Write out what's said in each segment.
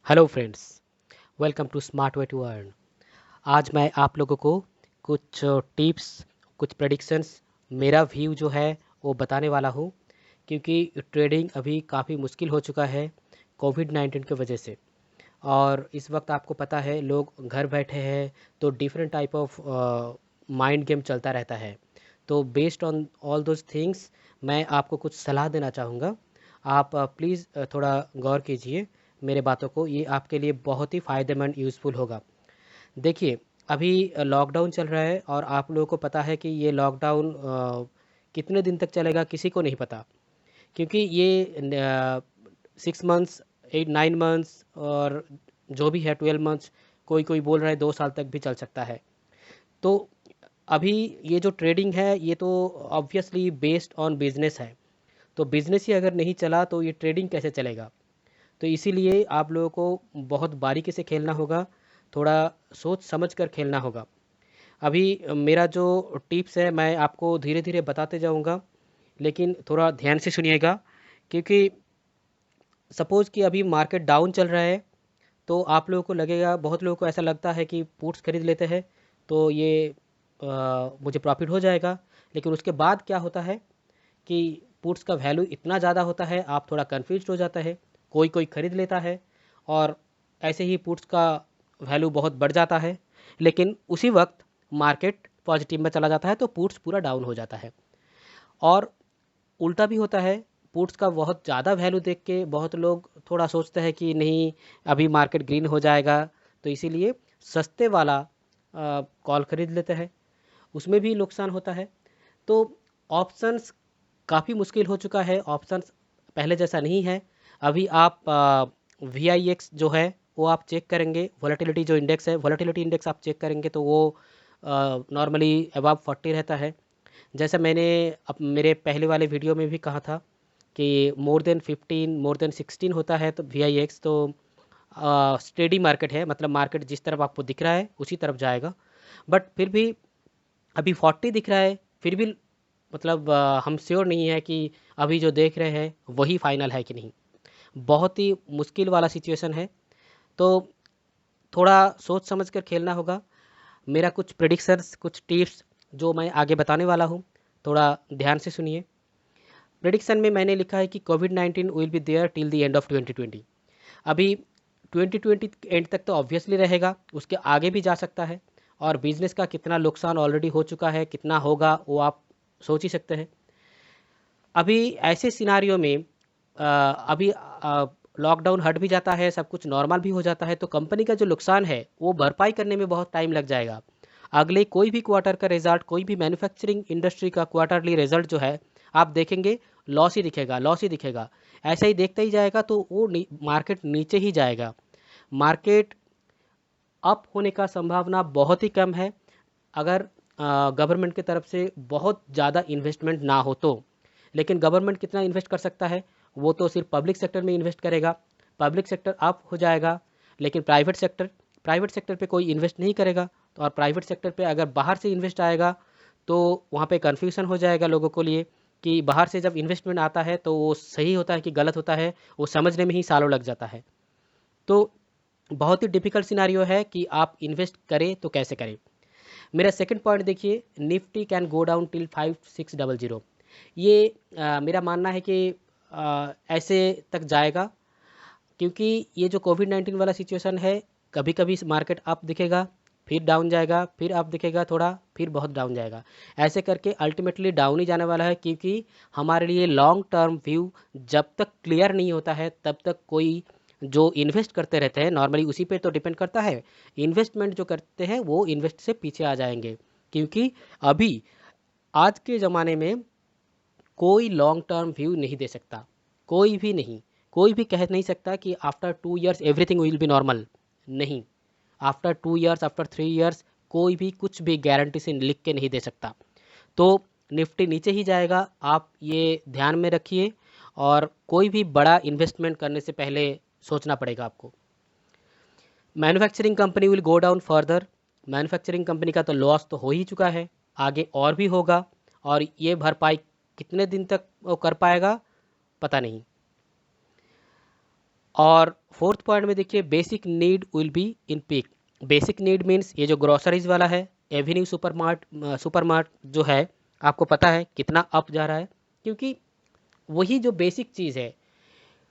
Hello friends, welcome to smart way to earn. आज मैं आप लोगों को कुछ टिप्स, कुछ प्रेडिक्शंस, मेरा व्यू जो है वो बताने वाला हूँ, क्योंकि ट्रेडिंग अभी काफ़ी मुश्किल हो चुका है कोविड-19 की वजह से। और इस वक्त आपको पता है लोग घर बैठे हैं, तो different type of mind game चलता रहता है। तो based on all those things मैं आपको कुछ सलाह देना चाहूँगा। आप प्लीज़ थोड़ा गौर कीजिए मेरे बातों को, ये आपके लिए बहुत ही फ़ायदेमंद यूज़फुल होगा। देखिए, अभी लॉकडाउन चल रहा है और आप लोगों को पता है कि ये लॉकडाउन कितने दिन तक चलेगा किसी को नहीं पता, क्योंकि ये 6 मंथ्स, 8 9 मंथ्स और जो भी है 12 मंथ्स, कोई कोई बोल रहा है 2 साल तक भी चल सकता है। तो अभी ये जो ट्रेडिंग है ये तो ऑब्वियसली बेस्ड ऑन बिजनेस है। तो बिजनेस ही अगर नहीं चला तो ये ट्रेडिंग कैसे चलेगा? तो इसीलिए आप लोगों को बहुत बारीकी से खेलना होगा, थोड़ा सोच समझ कर खेलना होगा। अभी मेरा जो टिप्स है मैं आपको धीरे धीरे बताते जाऊंगा, लेकिन थोड़ा ध्यान से सुनिएगा, क्योंकि सपोज़ कि अभी मार्केट डाउन चल रहा है, तो आप लोगों को लगेगा, बहुत लोगों को ऐसा लगता है कि पुट्स खरीद लेते हैं तो ये मुझे प्रॉफिट हो जाएगा। लेकिन उसके बाद क्या होता है कि पुट्स का वैल्यू इतना ज़्यादा होता है, आप थोड़ा कन्फ्यूज हो जाता है, कोई कोई खरीद लेता है और ऐसे ही पुट्स का वैल्यू बहुत बढ़ जाता है। लेकिन उसी वक्त मार्केट पॉजिटिव में चला जाता है तो पुट्स पूरा डाउन हो जाता है। और उल्टा भी होता है, पुट्स का बहुत ज़्यादा वैल्यू देख के बहुत लोग थोड़ा सोचते हैं कि नहीं, अभी मार्केट ग्रीन हो जाएगा, तो इसीलिए सस्ते वाला कॉल खरीद लेते हैं, उसमें भी नुकसान होता है। तो ऑप्शंस काफ़ी मुश्किल हो चुका है, ऑप्शंस पहले जैसा नहीं है। अभी आप वी आई एक्स जो है वो आप चेक करेंगे, वॉलेटिलिटी जो इंडेक्स है, वॉलेटिलिटी इंडेक्स आप चेक करेंगे तो वो नॉर्मली अबव 40 रहता है। जैसा मैंने अब मेरे पहले वाले वीडियो में भी कहा था कि मोर देन 15, मोर देन 16 होता है तो वी आई एक्स तो स्टेडी मार्केट है, मतलब मार्केट जिस तरफ आपको दिख रहा है उसी तरफ जाएगा। बट फिर भी अभी 40 दिख रहा है, फिर भी मतलब हम श्योर नहीं है कि अभी जो देख रहे हैं वही फाइनल है कि नहीं। बहुत ही मुश्किल वाला सिचुएशन है। तो थोड़ा सोच समझ कर खेलना होगा। मेरा कुछ प्रिडिक्शंस, कुछ टिप्स जो मैं आगे बताने वाला हूँ, थोड़ा ध्यान से सुनिए। प्रिडिक्शन में मैंने लिखा है कि कोविड-19 will be there till the end of 2020। अभी 2020 एंड तक तो ऑब्वियसली रहेगा, उसके आगे भी जा सकता है। और बिजनेस का कितना नुकसान ऑलरेडी हो चुका है, कितना होगा वो आप सोच ही सकते हैं। अभी ऐसे सिनारियो में अभी लॉकडाउन हट भी जाता है, सब कुछ नॉर्मल भी हो जाता है, तो कंपनी का जो नुकसान है वो भरपाई करने में बहुत टाइम लग जाएगा। अगले कोई भी क्वार्टर का रिजल्ट, कोई भी मैन्युफैक्चरिंग इंडस्ट्री का क्वार्टरली रिजल्ट जो है, आप देखेंगे लॉस ही दिखेगा, लॉस ही दिखेगा। ऐसा ही देखता ही जाएगा तो वो मार्केट नीचे ही जाएगा। मार्केट अप होने का संभावना बहुत ही कम है, अगर गवर्नमेंट की तरफ से बहुत ज़्यादा इन्वेस्टमेंट ना हो तो। लेकिन गवर्नमेंट कितना इन्वेस्ट कर सकता है? वो तो सिर्फ पब्लिक सेक्टर में इन्वेस्ट करेगा, पब्लिक सेक्टर अप हो जाएगा। लेकिन प्राइवेट सेक्टर पे कोई इन्वेस्ट नहीं करेगा। तो और प्राइवेट सेक्टर पे अगर बाहर से इन्वेस्ट आएगा तो वहाँ पे कन्फ्यूज़न हो जाएगा लोगों को लिए, कि बाहर से जब इन्वेस्टमेंट आता है तो वो सही होता है कि गलत होता है, वो समझने में ही सालों लग जाता है। तो बहुत ही डिफिकल्ट सिनारियो है कि आप इन्वेस्ट करें तो कैसे करें। मेरा सेकंड पॉइंट देखिए, Nifty can go down till 5600। ये मेरा मानना है कि ऐसे तक जाएगा, क्योंकि ये जो कोविड-19 वाला सिचुएशन है, कभी कभी मार्केट अप दिखेगा, फिर डाउन जाएगा, फिर अप दिखेगा थोड़ा, फिर बहुत डाउन जाएगा। ऐसे करके अल्टीमेटली डाउन ही जाने वाला है, क्योंकि हमारे लिए लॉन्ग टर्म व्यू जब तक क्लियर नहीं होता है तब तक कोई जो इन्वेस्ट करते रहते हैं, नॉर्मली उसी पे तो डिपेंड करता है। इन्वेस्टमेंट जो करते हैं वो इन्वेस्ट से पीछे आ जाएंगे, क्योंकि अभी आज के ज़माने में कोई लॉन्ग टर्म व्यू नहीं दे सकता, कोई भी नहीं। कोई भी कह नहीं सकता कि after 2 years everything will be normal. नहीं, आफ्टर 2 इयर्स, आफ्टर 3 इयर्स कोई भी कुछ भी गारंटी से लिख के नहीं दे सकता। तो निफ्टी नीचे ही जाएगा, आप ये ध्यान में रखिए। और कोई भी बड़ा इन्वेस्टमेंट करने से पहले सोचना पड़ेगा आपको। Manufacturing company will go down further. Manufacturing company का तो लॉस तो हो ही चुका है, आगे और भी होगा। और ये भरपाई कितने दिन तक वो कर पाएगा, पता नहीं। और फोर्थ पॉइंट में देखिए basic need will be in peak. Basic need means ये जो ग्रोसरीज वाला है, एवेन्यू सुपरमार्ट जो है, आपको पता है कितना अप जा रहा है, क्योंकि वही जो बेसिक चीज़ है,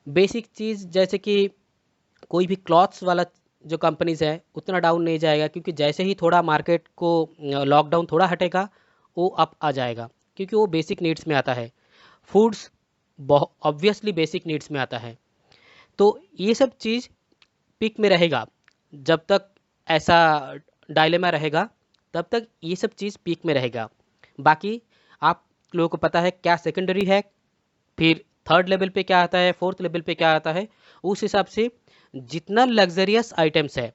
बेसिक चीज़ जैसे कि कोई भी क्लॉथ्स वाला जो कंपनीज है उतना डाउन नहीं जाएगा, क्योंकि जैसे ही थोड़ा मार्केट को लॉकडाउन थोड़ा हटेगा वो अप आ जाएगा, क्योंकि वो बेसिक नीड्स में आता है। फूड्स ऑब्वियसली बेसिक नीड्स में आता है। तो ये सब चीज़ पीक में रहेगा। जब तक ऐसा डायलेमा रहेगा तब तक ये सब चीज़ पीक में रहेगा। बाकी आप लोगों को पता है क्या सेकेंडरी है, फिर थर्ड लेवल पे क्या आता है, फोर्थ लेवल पे क्या आता है। उस हिसाब से जितना लग्जरियस आइटम्स है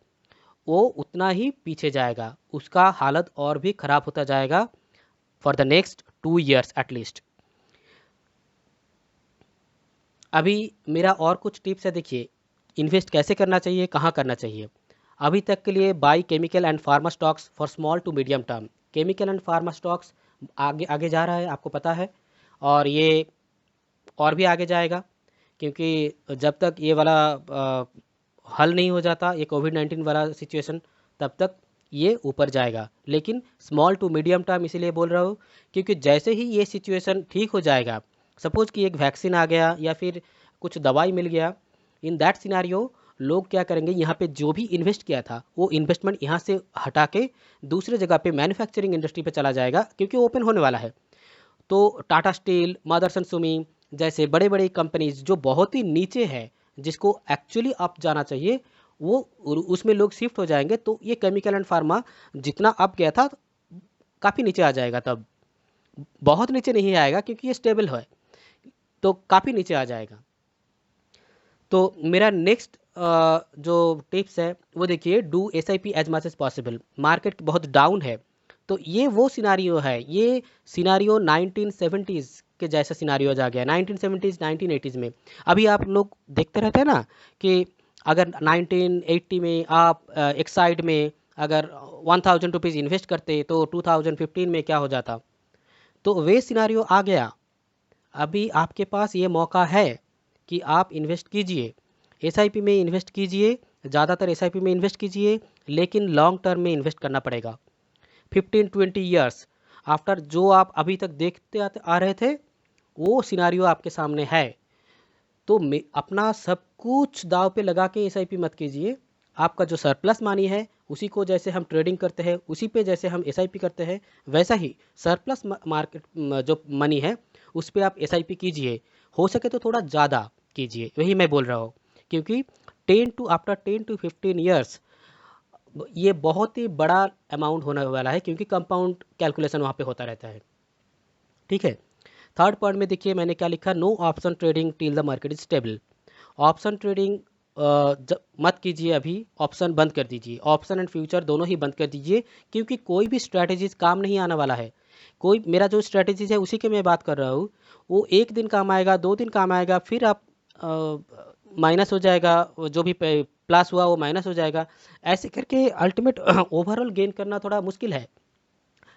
वो उतना ही पीछे जाएगा, उसका हालत और भी ख़राब होता जाएगा for the next 2 years at least. अभी मेरा और कुछ टिप्स है, देखिए इन्वेस्ट कैसे करना चाहिए, कहाँ करना चाहिए। अभी तक के लिए buy chemical and pharma stocks for small to medium term. Chemical and pharma stocks आगे आगे जा रहा है, आपको पता है, और ये और भी आगे जाएगा, क्योंकि जब तक ये वाला हल नहीं हो जाता, ये कोविड-19 वाला सिचुएशन, तब तक ये ऊपर जाएगा। लेकिन स्मॉल टू मीडियम टर्म इसीलिए बोल रहा हूँ क्योंकि जैसे ही ये सिचुएशन ठीक हो जाएगा, सपोज कि एक वैक्सीन आ गया या फिर कुछ दवाई मिल गया, इन दैट सिनारियो लोग क्या करेंगे, यहाँ पे जो भी इन्वेस्ट किया था वो इन्वेस्टमेंट यहाँ से हटा के दूसरे जगह पे मैन्युफैक्चरिंग इंडस्ट्री पे चला जाएगा, क्योंकि ओपन होने वाला है। तो टाटा स्टील, मदरसन सुमी जैसे बड़े बड़े कंपनीज जो बहुत ही नीचे है, जिसको एक्चुअली अप जाना चाहिए, वो उसमें लोग शिफ्ट हो जाएंगे। तो ये केमिकल एंड फार्मा जितना अप गया था काफ़ी नीचे आ जाएगा, तब बहुत नीचे नहीं आएगा क्योंकि ये स्टेबल है, तो काफ़ी नीचे आ जाएगा। तो मेरा नेक्स्ट जो टिप्स है वो देखिए, do SIP as much as possible. Market बहुत डाउन है, तो ये वो सिनारियो है, ये सिनारियो 1970s के जैसा सिनारियो आ गया, 1970s 1980s में। अभी आप लोग देखते रहते हैं ना कि अगर 1980 में आप एक साइड में अगर 1000 रुपीज़ इन्वेस्ट करते तो 2015 में क्या हो जाता। तो वे सिनारियो आ गया। अभी आपके पास ये मौका है कि आप इन्वेस्ट कीजिए, SIP में इन्वेस्ट कीजिए, ज़्यादातर SIP में इन्वेस्ट कीजिए, लेकिन लॉन्ग टर्म में इन्वेस्ट करना पड़ेगा। 15-20 years आफ्टर जो आप अभी तक देखते आ रहे थे, वो सिनारियो आपके सामने है। तो अपना सब कुछ दाव पे लगा के SIP मत कीजिए। आपका जो सरप्लस मनी है उसी को, जैसे हम ट्रेडिंग करते हैं उसी पे जैसे हम SIP करते हैं, वैसा ही सरप्लस मार्केट जो मनी है उस पर आप SIP कीजिए। हो सके तो थोड़ा ज़्यादा कीजिए, वही मैं बोल रहा हूँ, क्योंकि आफ्टर 10 to 15 years ये बहुत ही बड़ा अमाउंट होने वाला है, क्योंकि कंपाउंड कैलकुलेशन वहाँ पे होता रहता है। ठीक है। थर्ड पॉइंट में देखिए मैंने क्या लिखा, no option trading till the market is stable. Option trading मत कीजिए, अभी ऑप्शन बंद कर दीजिए, ऑप्शन एंड फ्यूचर दोनों ही बंद कर दीजिए, क्योंकि कोई भी स्ट्रैटेजीज काम नहीं आने वाला है। कोई मेरा जो स्ट्रैटेजीज है उसी के मैं बात कर रहा हूँ, वो एक दिन काम आएगा, 2 दिन काम आएगा, फिर आप माइनस हो जाएगा, जो भी प्लस हुआ वो माइनस हो जाएगा। ऐसे करके अल्टीमेट ओवरऑल गेन करना थोड़ा मुश्किल है।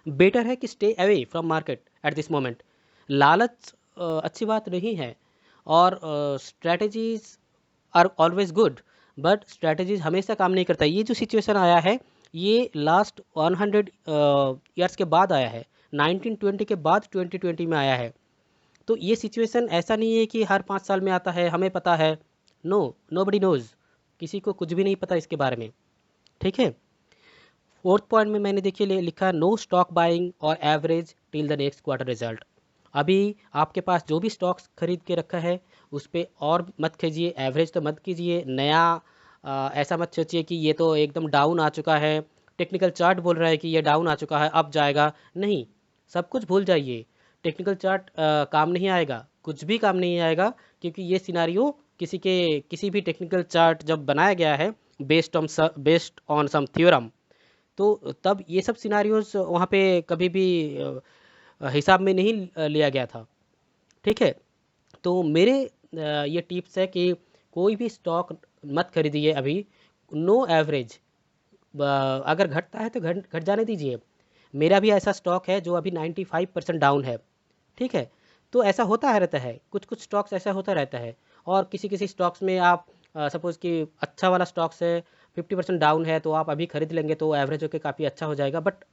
बेटर है कि stay away from market at this moment. लालच अच्छी बात नहीं है, और strategies are always good, but strategies हमेशा काम नहीं करता। ये जो सिचुएशन आया है ये लास्ट 100 years के बाद आया है, 1920 के बाद 2020 में आया है। तो ये सिचुएशन ऐसा नहीं है कि हर 5 साल में आता है, हमें पता है। नो, नोबडी नोज, किसी को कुछ भी नहीं पता इसके बारे में। ठीक है। फोर्थ पॉइंट में मैंने देखिए लिखा, नो स्टॉक बाइंग और average till the next quarter result. अभी आपके पास जो भी स्टॉक्स खरीद के रखा है उस पर और मत कीजिए, एवरेज तो मत कीजिए। नया ऐसा मत सोचिए कि ये तो एकदम डाउन आ चुका है, टेक्निकल चार्ट बोल रहा है कि ये डाउन आ चुका है अब जाएगा, नहीं, सब कुछ भूल जाइए। टेक्निकल चार्ट काम नहीं आएगा, कुछ भी काम नहीं आएगा, क्योंकि ये सिनारियो किसी भी टेक्निकल चार्ट जब बनाया गया है बेस्ड ऑन सम थ्योरम, तो तब ये सब सिनारियोज वहाँ पे कभी भी हिसाब में नहीं लिया गया था। ठीक है। तो मेरे ये टिप्स है कि कोई भी स्टॉक मत खरीदिए अभी। नो एवरेज, अगर घटता है तो घट जाने दीजिए। मेरा भी ऐसा स्टॉक है जो अभी 95% डाउन है। ठीक है। तो ऐसा होता है रहता है, कुछ कुछ स्टॉक्स ऐसा होता रहता है, और किसी किसी स्टॉक्स में आप सपोज़ कि अच्छा वाला स्टॉक्स है, 50% डाउन है, तो आप अभी खरीद लेंगे तो एवरेज होके काफ़ी अच्छा हो जाएगा, बट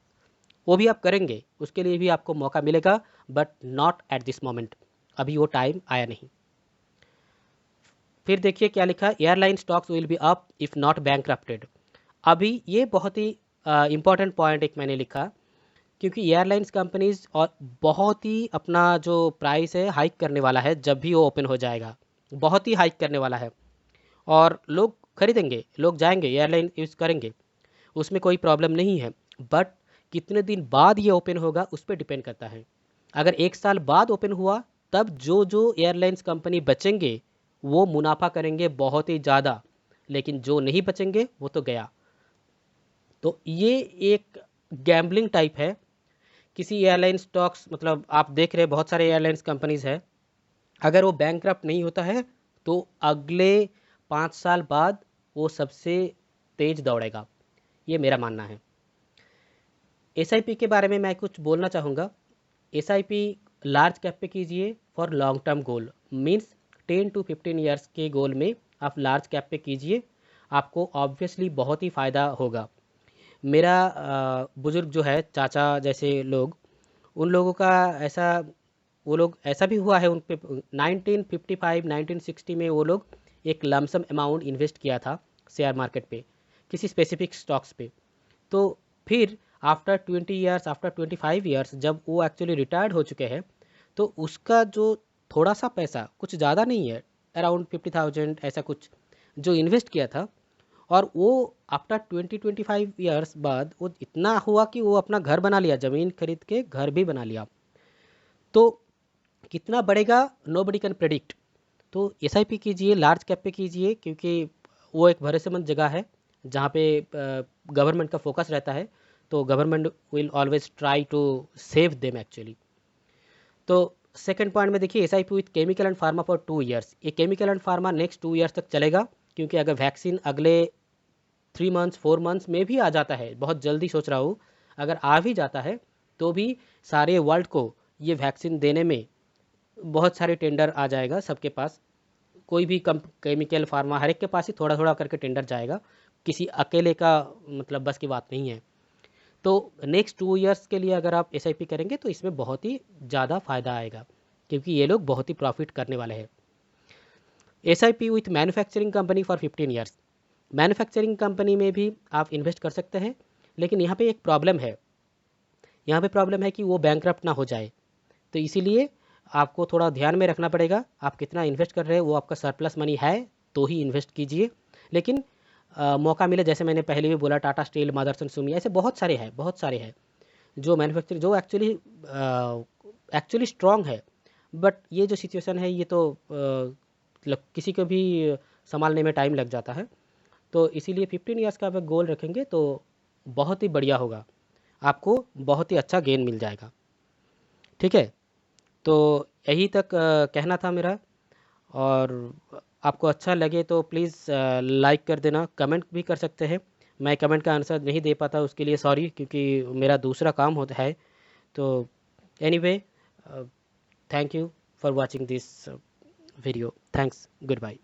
वो भी आप करेंगे, उसके लिए भी आपको मौका मिलेगा, but not at this moment, अभी वो टाइम आया नहीं। फिर देखिए क्या लिखा, airline stocks will be up if not bankrupted. अभी ये बहुत ही इंपॉर्टेंट पॉइंट एक मैंने लिखा, क्योंकि एयरलाइंस कंपनीज और बहुत ही अपना जो प्राइस है हाइक करने वाला है जब भी वो ओपन हो जाएगा, बहुत ही हाइक करने वाला है, और लोग खरीदेंगे, लोग जाएंगे एयरलाइन यूज़ करेंगे, उसमें कोई प्रॉब्लम नहीं है। बट कितने दिन बाद ये ओपन होगा उस पर डिपेंड करता है। अगर 1 साल बाद ओपन हुआ, तब जो जो एयरलाइंस कंपनी बचेंगे वो मुनाफा करेंगे बहुत ही ज़्यादा, लेकिन जो नहीं बचेंगे वो तो गया। तो ये एक गैम्बलिंग टाइप है। किसी एयरलाइन स्टॉक्स, मतलब आप देख रहे हैं बहुत सारे एयरलाइंस कंपनीज है, अगर वो बैंकक्रप्ट नहीं होता है तो अगले 5 साल बाद वो सबसे तेज दौड़ेगा, ये मेरा मानना है। एसआईपी के बारे में मैं कुछ बोलना चाहूँगा। एसआईपी लार्ज कैप पे कीजिए for long term goal, means 10 to 15 years के गोल में आप लार्ज कैप पे कीजिए, आपको ऑब्वियसली बहुत ही फ़ायदा होगा। मेरा बुज़ुर्ग जो है, चाचा जैसे लोग, उन लोगों का ऐसा, वो लोग ऐसा भी हुआ है उन पे, 1955 1960 में वो लोग एक लमसम अमाउंट इन्वेस्ट किया था शेयर मार्केट पे, किसी स्पेसिफिक स्टॉक्स पे। तो फिर आफ्टर 20 ईयर्स, आफ्टर 25 ईयर्स, जब वो एक्चुअली रिटायर्ड हो चुके हैं, तो उसका जो थोड़ा सा पैसा, कुछ ज़्यादा नहीं है, अराउंड 50,000 ऐसा कुछ, जो इन्वेस्ट किया था, और वो आफ्टर 20-25 ईयर्स बाद वो इतना हुआ कि वो अपना घर बना लिया, ज़मीन खरीद के घर भी बना लिया। तो कितना बढ़ेगा, नो बडी कैन प्रेडिक्ट। तो एसआईपी कीजिए, लार्ज कैप पे कीजिए, क्योंकि वो एक भरोसेमंद जगह है जहाँ पे गवर्नमेंट का फोकस रहता है, तो government will always try to save them actually. तो सेकंड पॉइंट में देखिए, SIP with chemical and pharma for 2 years. ये chemical and pharma next 2 years तक चलेगा, क्योंकि अगर वैक्सीन अगले 3 मंथ्स 4 मंथ्स में भी आ जाता है, बहुत जल्दी सोच रहा हूँ, अगर आ भी जाता है तो भी सारे वर्ल्ड को ये वैक्सीन देने में बहुत सारे टेंडर आ जाएगा सबके पास। कोई भी केमिकल फार्मा, हर एक के पास ही थोड़ा थोड़ा करके टेंडर जाएगा, किसी अकेले का मतलब बस की बात नहीं है। तो नेक्स्ट 2 ईयर्स के लिए अगर आप एसआईपी करेंगे तो इसमें बहुत ही ज़्यादा फायदा आएगा, क्योंकि ये लोग बहुत ही प्रॉफिट करने वाले हैं। SIP with manufacturing company for 15 years. Manufacturing company में भी आप इन्वेस्ट कर सकते हैं, लेकिन यहाँ पे एक प्रॉब्लम है, यहाँ पे प्रॉब्लम है कि वो बैंकरप्ट ना हो जाए। तो इसीलिए आपको थोड़ा ध्यान में रखना पड़ेगा, आप कितना इन्वेस्ट कर रहे हैं, वो आपका सरप्लस मनी है तो ही इन्वेस्ट कीजिए। लेकिन मौका मिले, जैसे मैंने पहले भी बोला, टाटा स्टील, मदरसन सुमी, ऐसे बहुत सारे हैं, बहुत सारे हैं जो मैन्युफैक्चर, जो एक्चुअली एक्चुअली स्ट्रांग है। बट ये जो सिचुएशन है, ये तो किसी को भी संभालने में टाइम लग जाता है। तो इसीलिए 15 ईयर्स का अगर गोल रखेंगे तो बहुत ही बढ़िया होगा, आपको बहुत ही अच्छा गेन मिल जाएगा। ठीक है, तो यही तक कहना था मेरा। और आपको अच्छा लगे तो प्लीज़ लाइक कर देना, कमेंट भी कर सकते हैं। मैं कमेंट का आंसर नहीं दे पाता, उसके लिए सॉरी, क्योंकि मेरा दूसरा काम होता है। तो anyway, thank you for watching this video, thanks, good bye.